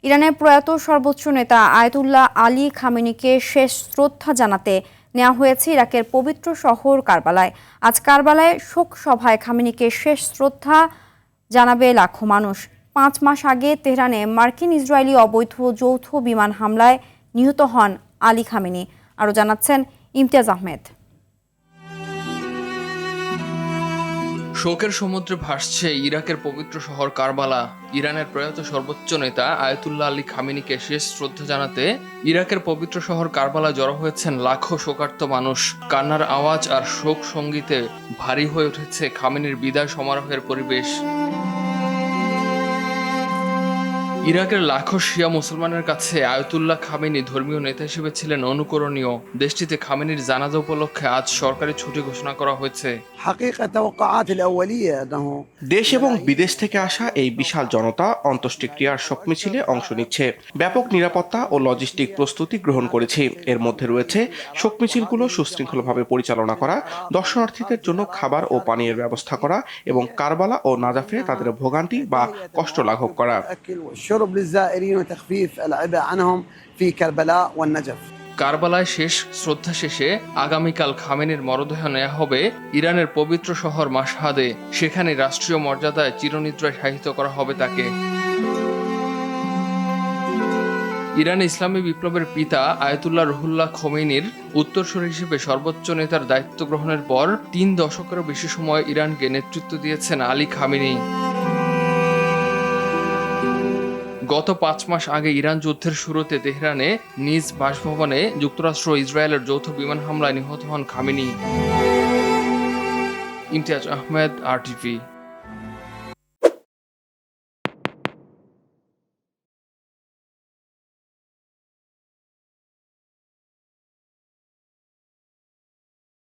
ইরানের প্রয়াত সর্বোচ্চ নেতা আয়াতুল্লাহ আলী খামেনিকে শেষ শ্রদ্ধা জানাতে নেওয়া হয়েছে ইরাকের পবিত্র শহর কারবালায়। আজ কারবালায় শোক সভায় খামেনিকে শেষ শ্রদ্ধা জানাবে লাখো মানুষ। 5 মাস আগে তেহরানে মার্কিন ইসরায়েলি অবৈধ যৌথ বিমান হামলায় নিহত হন আলী খামেনি। আরও জানাচ্ছেন ইমতিয়াজ আহমেদ। শোকের সমুদ্রে ভাসছে ইরাকের পবিত্র শহর কারবালা। ইরানের প্রয়াত সর্বোচ্চ নেতা আয়াতুল্লাহ আলী খামেনিকে শেষ শ্রদ্ধা জানাতে ইরাকের পবিত্র শহর কারবালা জড়ো হয়েছেন লাখো শোকার্ত মানুষ। কান্নার আওয়াজ আর শোক সঙ্গীতে ভারী হয়ে উঠেছে খামেনির বিদায় সমারোহের পরিবেশ। ইরাকের লাখো শিয়া মুসলমানের কাছে আয়াতুল্লাহ খামেনি ধর্মীয় নেতা হিসেবে ছিলেন অনুকরণীয়। দেশটিতে খামেনির জানাজা উপলক্ষে আজ সরকারি ছুটি ঘোষণা করা হয়েছে। দেশ এবং বিদেশ থেকে আসা এই বিশাল জনতা অন্ত্যেষ্টিক্রিয়ার শোক মিছিলে অংশ নিচ্ছে। ব্যাপক নিরাপত্তা ও লজিস্টিক প্রস্তুতি গ্রহণ করেছি। এর মধ্যে রয়েছে শোক মিছিলগুলো সুশৃঙ্খলভাবে পরিচালনা করা, দর্শনার্থীদের জন্য খাবার ও পানীয়ের ব্যবস্থা করা এবং কারবালা ও নাজাফে তাদের ভোগান্তি বা কষ্ট লাঘব করা। কারবালায় শেষ শ্রদ্ধা শেষে আগামীকাল খামেনির মরদেহ নেওয়া হবে ইরানের পবিত্র শহর মাশহাদে। সেখানে রাষ্ট্রীয় মর্যাদায় চিরনিদ্রায় শায়িত করা হবে তাকে। ইরান ইসলামী বিপ্লবের পিতা আয়াতুল্লাহ রুহুল্লাহ খোমেনির উত্তরসূরি হিসেবে সর্বোচ্চ নেতার দায়িত্ব গ্রহণের পর 3 দশকেরও বেশি সময় ইরানকে নেতৃত্ব দিয়েছেন আলী খামেনি। গত 5 মাস আগে ইরান যুদ্ধের শুরুতে তেহরানে নিজ বাসভবনে যুক্তরাষ্ট্র ইসরায়েলের যৌথ বিমান হামলায় নিহত হন খামেনি। ইমতিয়াজ আহমেদ, RTV।